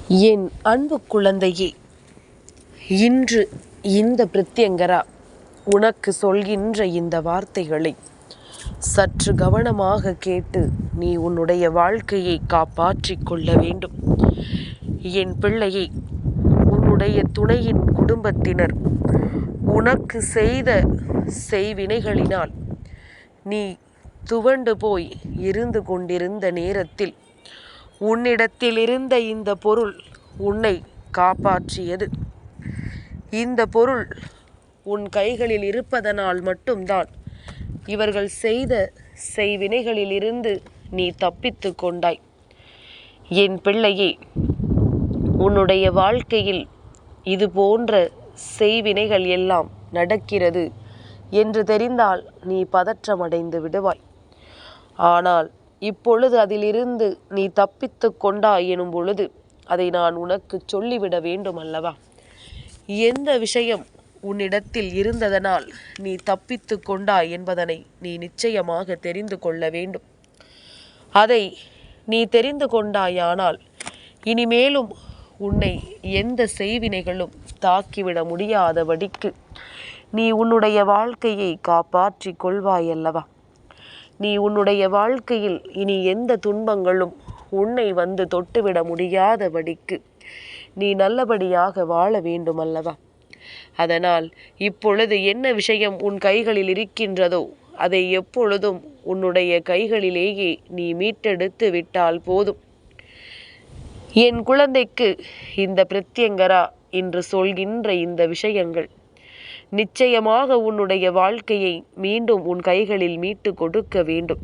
என் அன்பு குழந்தையே, இன்று இந்த பிரத்யங்கரா உனக்கு சொல்கின்ற இந்த வார்த்தைகளை சற்று கவனமாக கேட்டு நீ உன்னுடைய வாழ்க்கையை காப்பாற்றிக் கொள்ள வேண்டும். என் பிள்ளையை, உன்னுடைய துணையின் குடும்பத்தினர் உனக்கு செய்த செய்வினைகளினால் நீ துவண்டு போய் இருந்து கொண்டிருந்த நேரத்தில் உன்னிடத்தில் இருந்த இந்த பொருள் உன்னை காப்பாற்றியது. இந்த பொருள் உன் கைகளில் இருப்பதனால் மட்டும்தான் இவர்கள் செய்த செய்வினைகளிலிருந்து நீ தப்பித்து கொண்டாய். என் பிள்ளையே, உன்னுடைய வாழ்க்கையில் இது போன்ற செய்வினைகள் எல்லாம் நடக்கிறது என்று தெரிந்தால் நீ பதற்றமடைந்து விடுவாய். ஆனால் இப்பொழுது அதிலிருந்து நீ தப்பித்து கொண்டாய் எனும் பொழுது அதை நான் உனக்கு சொல்லிவிட வேண்டும் அல்லவா? எந்த விஷயம் உன்னிடத்தில் இருந்ததனால் நீ தப்பித்து கொண்டாய் என்பதனை நீ நிச்சயமாக தெரிந்து கொள்ள வேண்டும். அதை நீ தெரிந்து கொண்டாயானால் இனிமேலும் உன்னை எந்த செய்வினைகளும் தாக்கிவிட முடியாதபடிக்கு நீ உன்னுடைய வாழ்க்கையை காப்பாற்றிக் கொள்வாய் அல்லவா? நீ உன்னுடைய வாழ்க்கையில் இனி எந்த துன்பங்களும் உன்னை வந்து தொட்டுவிட முடியாதபடிக்கு நீ நல்லபடியாக வாழ வேண்டும் அல்லவா? அதனால் இப்பொழுது என்ன விஷயம் உன் கைகளில் இருக்கின்றதோ அதை எப்பொழுதும் உன்னுடைய கைகளிலேயே நீ மீட்டெடுத்து விட்டால் போதும். என் குழந்தைக்கு இந்த பிரத்யங்கரா இன்று சொல்கின்ற இந்த விஷயங்கள் நிச்சயமாக உன்னுடைய வாழ்க்கையை மீண்டும் உன் கைகளில் மீட்டு கொடுக்க வேண்டும்.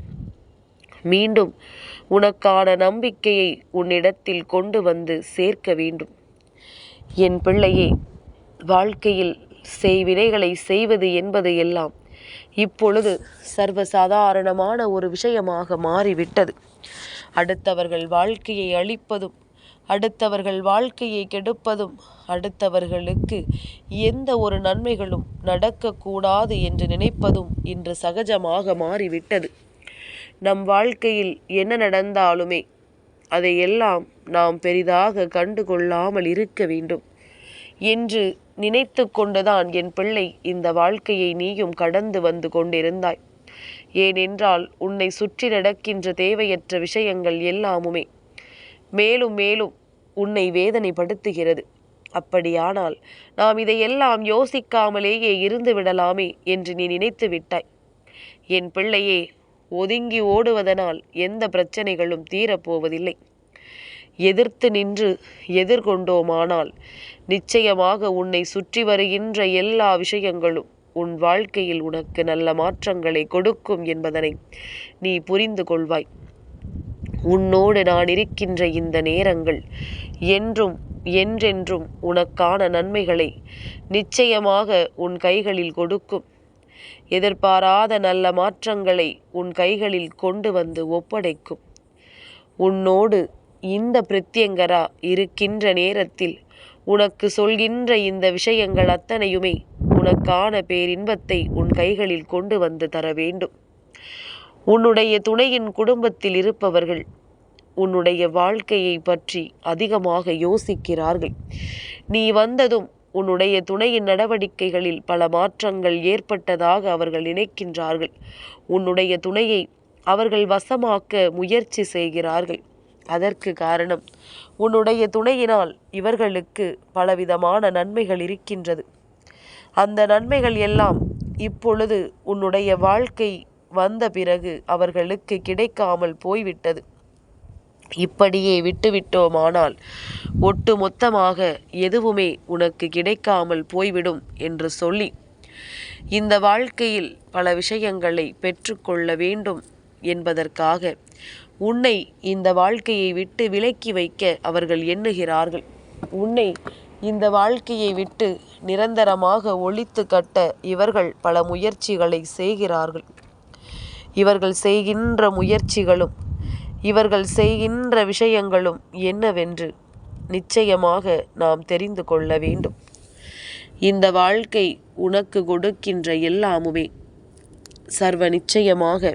மீண்டும் உனக்கான நம்பிக்கையை உன்னிடத்தில் கொண்டு வந்து சேர்க்க வேண்டும். என் பிள்ளையே, வாழ்க்கையில் செய்வினைகளை செய்வது என்பது எல்லாம் இப்பொழுது சர்வசாதாரணமான ஒரு விஷயமாக மாறிவிட்டது. அடுத்தவர்கள் வாழ்க்கையை அழிப்பதும், அடுத்தவர்கள் வாழ்க்கையை கெடுப்பதும், அடுத்தவர்களுக்கு எந்த ஒரு நன்மைகளும் நடக்கக்கூடாது என்று நினைப்பதும் இன்று சகஜமாக மாறிவிட்டது. நம் வாழ்க்கையில் என்ன நடந்தாலுமே அதையெல்லாம் நாம் பெரிதாக கண்டுகொள்ளாமல் இருக்க வேண்டும் என்று நினைத்து கொண்டுதான் என் பிள்ளை இந்த வாழ்க்கையை நீயும் கடந்து வந்து கொண்டிருந்தாய். ஏனென்றால் உன்னை சுற்றி நடக்கின்ற தேவையற்ற விஷயங்கள் எல்லாமுமே மேலும் மேலும் உன்னை வேதனைப்படுத்துகிறது. அப்படியானால் நாம் இதையெல்லாம் யோசிக்காமலேயே இருந்து விடலாமே என்று நீ நினைத்து விட்டாய். என் பிள்ளையே, ஒதுங்கி ஓடுவதனால் எந்த பிரச்சனைகளும் தீரப்போவதில்லை. எதிர்த்து நின்று எதிர்கொண்டோமானால் நிச்சயமாக உன்னை சுற்றி வருகின்ற எல்லா விஷயங்களும் உன் வாழ்க்கையில் உனக்கு நல்ல மாற்றங்களை கொடுக்கும் என்பதனை நீ புரிந்து கொள்வாய். உன்னோடு நான் இருக்கின்ற இந்த நேரங்கள் என்றும் என்றென்றும் உனக்கான நன்மைகளை நிச்சயமாக உன் கைகளில் கொடுக்கும். எதிர்பாராத நல்ல மாற்றங்களை உன் கைகளில் கொண்டு வந்து ஒப்படைக்கும். உன்னோடு இந்த பிரத்யங்கரா இருக்கின்ற நேரத்தில் உனக்கு சொல்கின்ற இந்த விஷயங்கள் அத்தனையுமே உனக்கான பேரின்பத்தை உன் கைகளில் கொண்டு வந்து தர வேண்டும். உன்னுடைய துணையின் குடும்பத்தில் இருப்பவர்கள் உன்னுடைய வாழ்க்கையை பற்றி அதிகமாக யோசிக்கிறார்கள். நீ வந்ததும் உன்னுடைய துணையின் நடவடிக்கைகளில் பல மாற்றங்கள் ஏற்பட்டதாக அவர்கள் நினைக்கின்றார்கள். உன்னுடைய துணையை அவர்கள் வசமாக்க முயற்சி செய்கிறார்கள். அதற்கு காரணம், உன்னுடைய துணையினால் இவர்களுக்கு பலவிதமான நன்மைகள் இருக்கின்றது. அந்த நன்மைகள் எல்லாம் இப்பொழுது உன்னுடைய வாழ்க்கை வந்த பிறகு அவர்களுக்கு கிடைக்காமல் போய்விட்டது. இப்படியே விட்டுவிட்டோமானால் ஒட்டு மொத்தமாக எதுவுமே உனக்கு கிடைக்காமல் போய்விடும் என்று சொல்லி இந்த வாழ்க்கையில் பல விஷயங்களை பெற்றுக்கொள்ள வேண்டும் என்பதற்காக உன்னை இந்த வாழ்க்கையை விட்டு விலக்கி வைக்க அவர்கள் எண்ணுகிறார்கள். உன்னை இந்த வாழ்க்கையை விட்டு நிரந்தரமாக ஒழித்து கட்ட இவர்கள் பல முயற்சிகளை செய்கிறார்கள். இவர்கள் செய்கின்ற முயற்சிகளும் இவர்கள் செய்கின்ற விஷயங்களும் என்னவென்று நிச்சயமாக நாம் தெரிந்து கொள்ள வேண்டும். இந்த வாழ்க்கை உனக்கு கொடுக்கின்ற எல்லாமுமே சர்வ நிச்சயமாக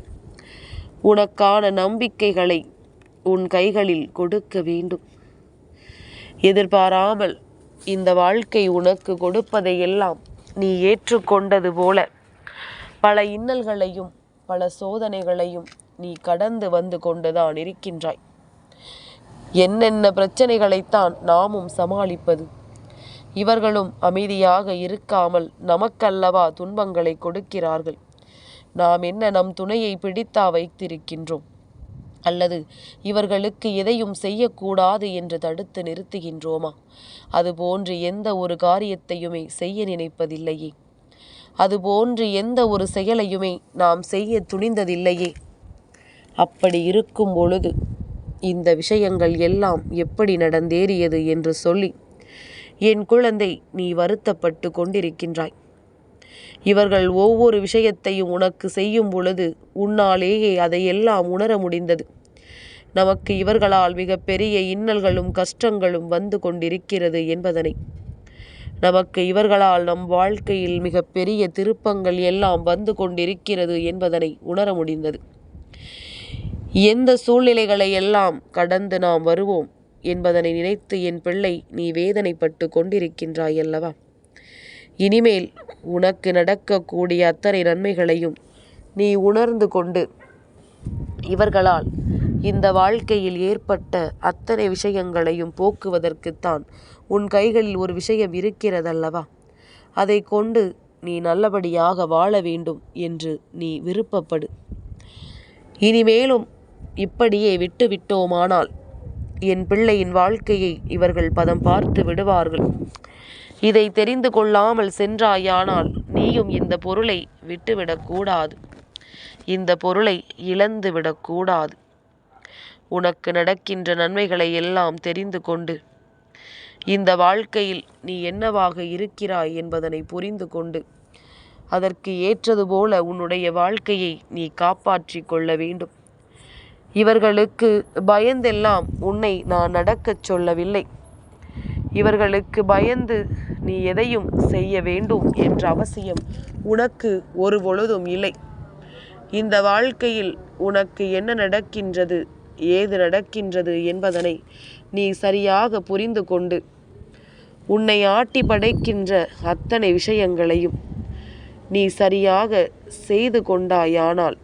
உனக்கான நம்பிக்கைகளை உன் கைகளில் கொடுக்க வேண்டும். எதிர்பாராமல் இந்த வாழ்க்கை உனக்கு கொடுப்பதை எல்லாம் நீ ஏற்றுக்கொண்டது போல பல இன்னல்களையும் பல சோதனைகளையும் நீ கடந்து வந்து கொண்டுதான் இருக்கின்றாய். என்னென்ன பிரச்சனைகளைத்தான் நாமும் சமாளிப்பது. இவர்களும் அமைதியாக இருக்காமல் நமக்கல்லவா துன்பங்களை கொடுக்கிறார்கள். நாம் என்ன நம் துணையை பிடித்தா வைத்திருக்கின்றோம்? அல்லது இவர்களுக்கு எதையும் செய்யக்கூடாது என்று தடுத்து நிறுத்துகின்றோமா? அதுபோன்று எந்த ஒரு காரியத்தையுமே செய்ய நினைப்பதில்லையே. அதுபோன்று எந்த ஒரு செயலையுமே நாம் செய்ய துணிந்ததில்லையே. அப்படி இருக்கும் பொழுது இந்த விஷயங்கள் எல்லாம் எப்படி நடந்தேறியது என்று சொல்லி என் குழந்தை நீ வருத்தப்பட்டு கொண்டிருக்கின்றாய். இவர்கள் ஒவ்வொரு விஷயத்தையும் உனக்கு செய்யும் பொழுது உன்னாலேயே அதையெல்லாம் உணர முடிந்தது. நமக்கு இவர்களால் மிகப்பெரிய இன்னல்களும் கஷ்டங்களும் வந்து கொண்டிருக்கிறது என்பதனை, நமக்கு இவர்களால் நம் வாழ்க்கையில் மிகப்பெரிய திருப்பங்கள் எல்லாம் வந்து கொண்டிருக்கிறது என்பதனை உணர முடிந்தது. எந்த சூழ்நிலைகளை எல்லாம் கடந்து நாம் வருவோம் என்பதனை நினைத்து என் பிள்ளை நீ வேதனைப்பட்டு கொண்டிருக்கின்றாய் அல்லவா? இனிமேல் உனக்கு நடக்கக்கூடிய அத்தனை நன்மைகளையும் நீ உணர்ந்து கொண்டு இவர்களால் இந்த வாழ்க்கையில் ஏற்பட்ட அத்தனை விஷயங்களையும் போக்குவதற்குத்தான் உன் கைகளில் ஒரு விஷயம் இருக்கிறதல்லவா? அதை கொண்டு நீ நல்லபடியாக வாழ வேண்டும் என்று நீ விருப்பப்படு. இனிமேலும் இப்படியே விட்டுவிட்டோமானால் என் பிள்ளையின் வாழ்க்கையை இவர்கள் பதம் பார்த்து விடுவார்கள். இதை தெரிந்து கொள்ளாமல் சென்றாயானால் நீயும் இந்த பொருளை விட்டுவிடக்கூடாது. இந்த பொருளை இழந்து விடக்கூடாது. உனக்கு நடக்கின்ற நன்மைகளை எல்லாம் தெரிந்து கொண்டு இந்த வாழ்க்கையில் நீ என்னவாக இருக்கிறாய் என்பதனை புரிந்து கொண்டு அதற்கு ஏற்றது போல உன்னுடைய வாழ்க்கையை நீ காப்பாற்றி கொள்ள வேண்டும். இவர்களுக்கு பயந்தெல்லாம் உன்னை நான் நடக்கச் சொல்லவில்லை. இவர்களுக்கு பயந்து நீ எதையும் செய்ய வேண்டும் என்ற அவசியம் உனக்கு ஒரு பொழுதும் இல்லை. இந்த வாழ்க்கையில் உனக்கு என்ன நடக்கின்றது, ஏது நடக்கின்றது என்பதனை நீ சரியாக புரிந்து கொண்டு உன்னை ஆட்டி படைக்கின்ற அத்தனை விஷயங்களையும் நீ சரியாக செய்து கொண்டாயானால்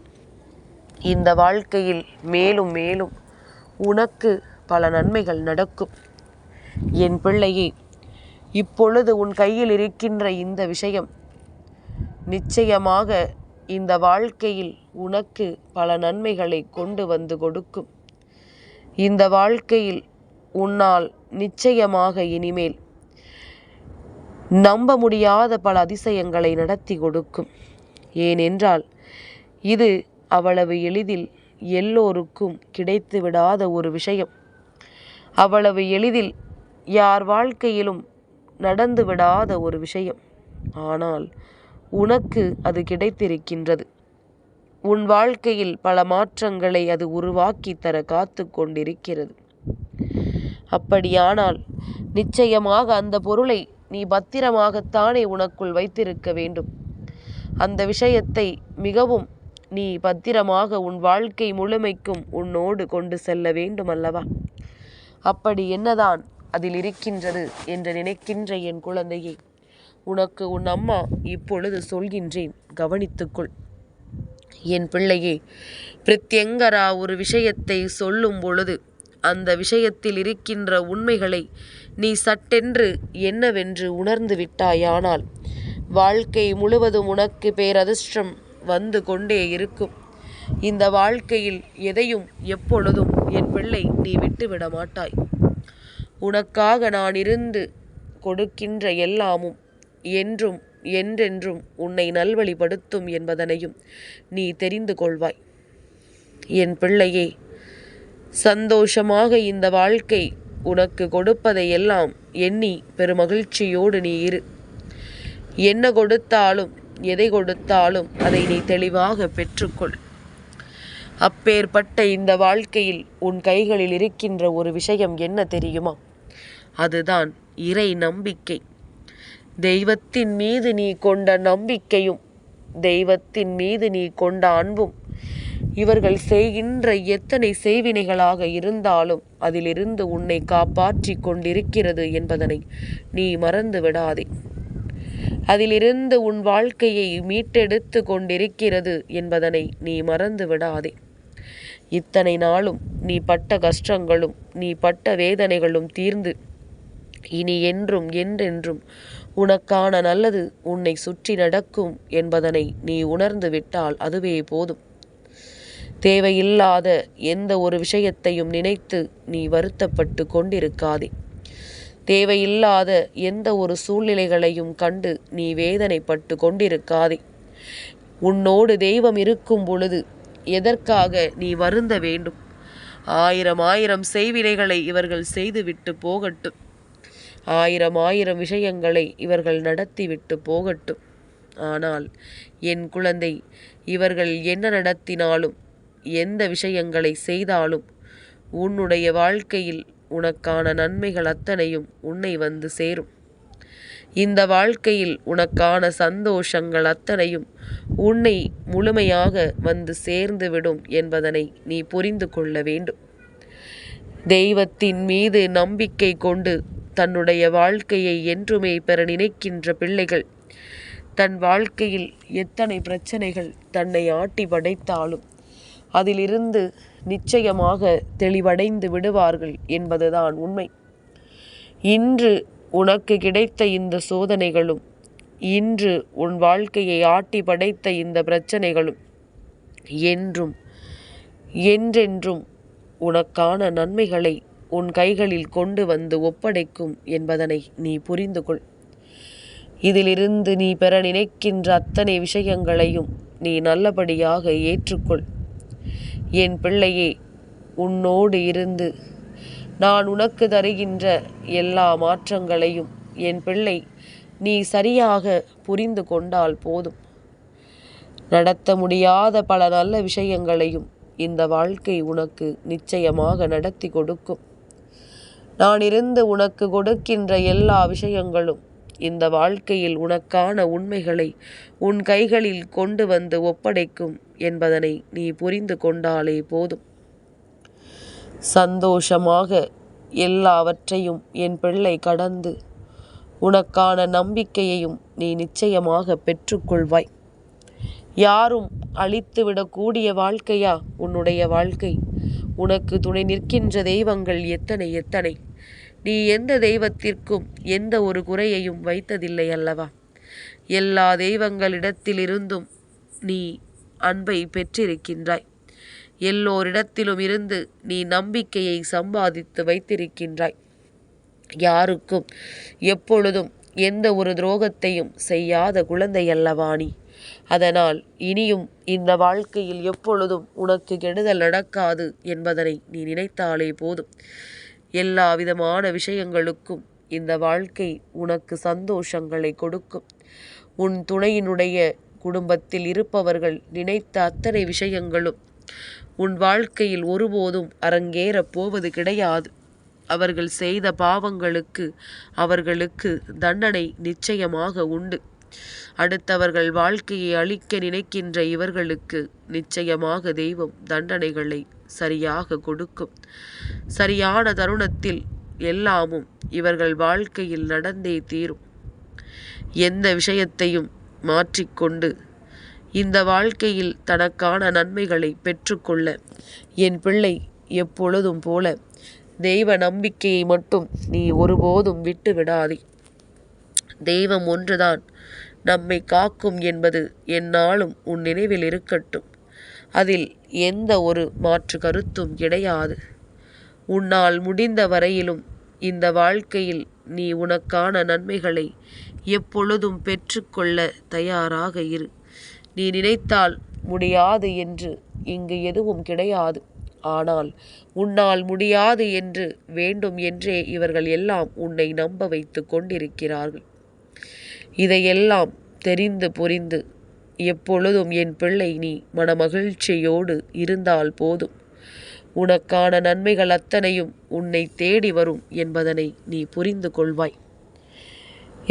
இந்த வாழ்க்கையில் மேலும் மேலும் உனக்கு பல நன்மைகள் நடக்கும். என் பிள்ளையே, இப்பொழுது உன் கையில் இருக்கின்ற இந்த விஷயம் நிச்சயமாக இந்த வாழ்க்கையில் உனக்கு பல நன்மைகளை கொண்டு வந்து கொடுக்கும். இந்த வாழ்க்கையில் உன்னால் நிச்சயமாக இனிமேல் நம்ப முடியாத பல அதிசயங்களை நடத்தி கொடுக்கும். ஏனென்றால் இது அவ்வளவு எளிதில் எல்லோருக்கும் கிடைத்து விடாத ஒரு விஷயம். அவ்வளவு எளிதில் யார் வாழ்க்கையிலும் நடந்து விடாத ஒரு விஷயம். ஆனால் உனக்கு அது கிடைத்திருக்கின்றது. உன் வாழ்க்கையில் பல மாற்றங்களை அது உருவாக்கி தர காத்து கொண்டிருக்கிறது. அப்படியானால் நிச்சயமாக அந்த பொருளை நீ பத்திரமாகத்தானே உனக்குள் வைத்திருக்க வேண்டும். அந்த விஷயத்தை மிகவும் நீ பத்திரமாக உன் வாழ்க்கை முழுமைக்கும் உன்னோடு கொண்டு செல்ல வேண்டும் அல்லவா? அப்படி என்னதான் அதில் இருக்கின்றது என்று நினைக்கின்ற என் குழந்தையை, உனக்கு உன் அம்மா இப்பொழுது சொல்கின்றேன், கவனித்துக்கொள். என் பிள்ளையே, பிரத்யங்கரா ஒரு விஷயத்தை சொல்லும் பொழுது அந்த விஷயத்தில் இருக்கின்ற உண்மைகளை நீ சட்டென்று என்னவென்று உணர்ந்து விட்டாயானால் வாழ்க்கை முழுவதும் உனக்கு பேரதிர்ஷ்டம் வந்து கொண்டே இருக்கும். இந்த வாழ்க்கையில் எதையும் எப்பொழுதும் என் பிள்ளை நீ விட்டுவிட மாட்டாய். உனக்காக நான் இருந்து கொடுக்கின்ற எல்லாமும் என்றும் என்றென்றும் உன்னை நல்வழிப்படுத்தும் என்பதனையும் நீ தெரிந்து கொள்வாய். என் பிள்ளையே, சந்தோஷமாக இந்த வாழ்க்கை உனக்கு கொடுப்பதை எல்லாம் எண்ணி பெருமகிழ்ச்சியோடு நீ இரு. என்ன கொடுத்தாலும் எதை கொடுத்தாலும் அதை நீ தெளிவாக பெற்றுக்கொள். அப்பேற்பட்ட இந்த வாழ்க்கையில் உன் கைகளில் இருக்கின்ற ஒரு விஷயம் என்ன தெரியுமா? அதுதான் இறை நம்பிக்கை. தெய்வத்தின் மீது நீ கொண்ட நம்பிக்கையும் தெய்வத்தின் மீது நீ கொண்ட அன்பும் இவர்கள் செய்கின்ற எத்தனை செய்வினைகளாக இருந்தாலும் அதிலிருந்து உன்னை காப்பாற்றி கொண்டிருக்கிறது என்பதனை நீ மறந்து விடாதே. அதிலிருந்து உன் வாழ்க்கையை மீட்டெடுத்து கொண்டிருக்கிறது என்பதனை நீ மறந்து விடாதே. இத்தனை நாளும் நீ பட்ட கஷ்டங்களும் நீ பட்ட வேதனைகளும் தீர்ந்து இனி என்றும் என்றென்றும் உனக்கான நல்லது உன்னை சுற்றி நடக்கும் என்பதனை நீ உணர்ந்து விட்டால் அதுவே போதும். தேவையில்லாத எந்த ஒரு விஷயத்தையும் நினைத்து நீ வருத்தப்பட்டு கொண்டிருக்காதே. தேவையில்லாத எந்த ஒரு சூழ்நிலைகளையும் கண்டு நீ வேதனைப்பட்டு கொண்டிருக்காதே. உன்னோடு தெய்வம் இருக்கும் பொழுது எதற்காக நீ வருந்த வேண்டும்? ஆயிரம் செய்வினைகளை இவர்கள் செய்துவிட்டு போகட்டும். ஆயிரம் விஷயங்களை இவர்கள் நடத்திவிட்டு போகட்டும். ஆனால் என் குழந்தை, இவர்கள் என்ன நடத்தினாலும் எந்த விஷயங்களை செய்தாலும் உன்னுடைய வாழ்க்கையில் உனக்கான நன்மைகள் அத்தனையும் உன்னை வந்து சேரும். இந்த வாழ்க்கையில் உனக்கான சந்தோஷங்கள் அத்தனையும் உன்னை முழுமையாக வந்து சேர்ந்துவிடும் என்பதனை நீ புரிந்து கொள்ள வேண்டும். தெய்வத்தின் மீது நம்பிக்கை கொண்டு தன்னுடைய வாழ்க்கையை என்றுமே பெற நினைக்கின்ற பிள்ளைகள் தன் வாழ்க்கையில் எத்தனை பிரச்சனைகள் தன்னை ஆட்டி படைத்தாலும் அதிலிருந்து நிச்சயமாக தெளிவடைந்து விடுவார்கள் என்பதுதான் உண்மை. இன்று உனக்கு கிடைத்த இந்த சோதனைகளும் இன்று உன் வாழ்க்கையை ஆட்டி படைத்த இந்த பிரச்சனைகளும் என்றும் என்றென்றும் உனக்கான நன்மைகளை உன் கைகளில் கொண்டு வந்து ஒப்படைக்கும் என்பதனை நீ புரிந்து கொள். இதிலிருந்து நீ பெற நினைக்கின்ற அத்தனை விஷயங்களையும் நீ நல்லபடியாக ஏற்றுக்கொள். என் பிள்ளையே, உன்னோடு இருந்து நான் உனக்கு தருகின்ற எல்லா மாற்றங்களையும் என் பிள்ளை நீ சரியாக புரிந்து கொண்டால் போதும். நடத்த முடியாத பல நல்ல விஷயங்களையும் இந்த வாழ்க்கை உனக்கு நிச்சயமாக நடத்தி கொடுக்கும். நான் இருந்து உனக்கு கொடுக்கின்ற எல்லா விஷயங்களும் இந்த வாழ்க்கையில் உனக்கான உண்மைகளை உன் கைகளில் கொண்டு வந்து ஒப்படைக்கும் என்பதனை நீ புரிந்து கொண்டாலே போதும். சந்தோஷமாக எல்லாவற்றையும் என் பிள்ளை கடந்து உனக்கான நம்பிக்கையையும் நீ நிச்சயமாக பெற்றுக்கொள்வாய். யாரும் அழித்துவிடக்கூடிய வாழ்க்கையா உன்னுடைய வாழ்க்கை? உனக்கு துணை நிற்கின்ற தெய்வங்கள் எத்தனை எத்தனை. நீ எந்த தெய்வத்திற்கும் எந்த ஒரு குறையையும் வைத்ததில்லை அல்லவா? எல்லா தெய்வங்களிடத்திலிருந்தும் நீ அன்பை பெற்றிருக்கின்றாய். எல்லோரிடத்திலும் இருந்து நீ நம்பிக்கையை சம்பாதித்து வைத்திருக்கின்றாய். யாருக்கும் எப்பொழுதும் எந்த ஒரு துரோகத்தையும் செய்யாத குழந்தை அல்லவா நீ? அதனால் இனியும் இந்த வாழ்க்கையில் எப்பொழுதும் உனக்கு கெடுதல் நடக்காது என்பதனை நீ நினைத்தாலே போதும். எல்லா விதமான விஷயங்களுக்கும் இந்த வாழ்க்கை உனக்கு சந்தோஷங்களை கொடுக்கும். உன் துணையினுடைய குடும்பத்தில் இருப்பவர்கள் நினைத்த அத்தனை விஷயங்களும் உன் வாழ்க்கையில் ஒருபோதும் அரங்கேறப் போவது கிடையாது. அவர்கள் செய்த பாவங்களுக்கு அவர்களுக்கு தண்டனை நிச்சயமாக உண்டு. அடுத்தவர்கள் வாழ்க்கையை அழிக்க நினைக்கின்ற இவர்களுக்கு நிச்சயமாக தெய்வம் தண்டனைகளை சரியாக கொடுக்கும். சரியான தருணத்தில் எல்லாமும் இவர்கள் வாழ்க்கையில் நடந்தே தீரும். எந்த விஷயத்தையும் மாற்றிக்கொண்டு இந்த வாழ்க்கையில் தனக்கான நன்மைகளை பெற்றுக்கொள்ள என் பிள்ளை எப்பொழுதும் போல தெய்வ நம்பிக்கையை மட்டும் நீ ஒருபோதும் விட்டு விடாதே. தெய்வம் ஒன்றுதான் நம்மை காக்கும் என்பது எந்நாளும் உன் நினைவில் இருக்கட்டும். அதில் எந்த ஒரு மாற்று கருத்தும் கிடையாது. உன்னால் முடிந்த வரையிலும் இந்த வாழ்க்கையில் நீ உனக்கான நன்மைகளை எப்பொழுதும் பெற்றுக்கொள்ள தயாராக இரு. நீ நினைத்தால் முடியாது என்று இங்கு எதுவும் கிடையாது. ஆனால் உன்னால் முடியாது என்று வேண்டும் என்றே இவர்கள் எல்லாம் உன்னை நம்ப வைத்து கொண்டிருக்கிறார்கள். இதையெல்லாம் தெரிந்து புரிந்து எப்பொழுதும் என் பிள்ளை நீ மனமகிழ்ச்சியோடு இருந்தால் போதும். உனக்கான நன்மைகள் அத்தனையும் உன்னை தேடி வரும் என்பதனை நீ புரிந்து கொள்வாய்.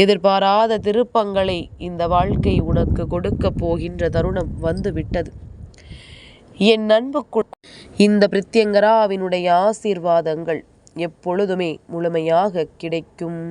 எதிர்பாராத திருப்பங்களை இந்த வாழ்க்கை உனக்கு கொடுக்க போகின்ற தருணம் வந்துவிட்டது. என் அன்பு இந்த பிரித்யங்கராவினுடைய ஆசீர்வாதங்கள் எப்பொழுதுமே முழுமையாக கிடைக்கும்.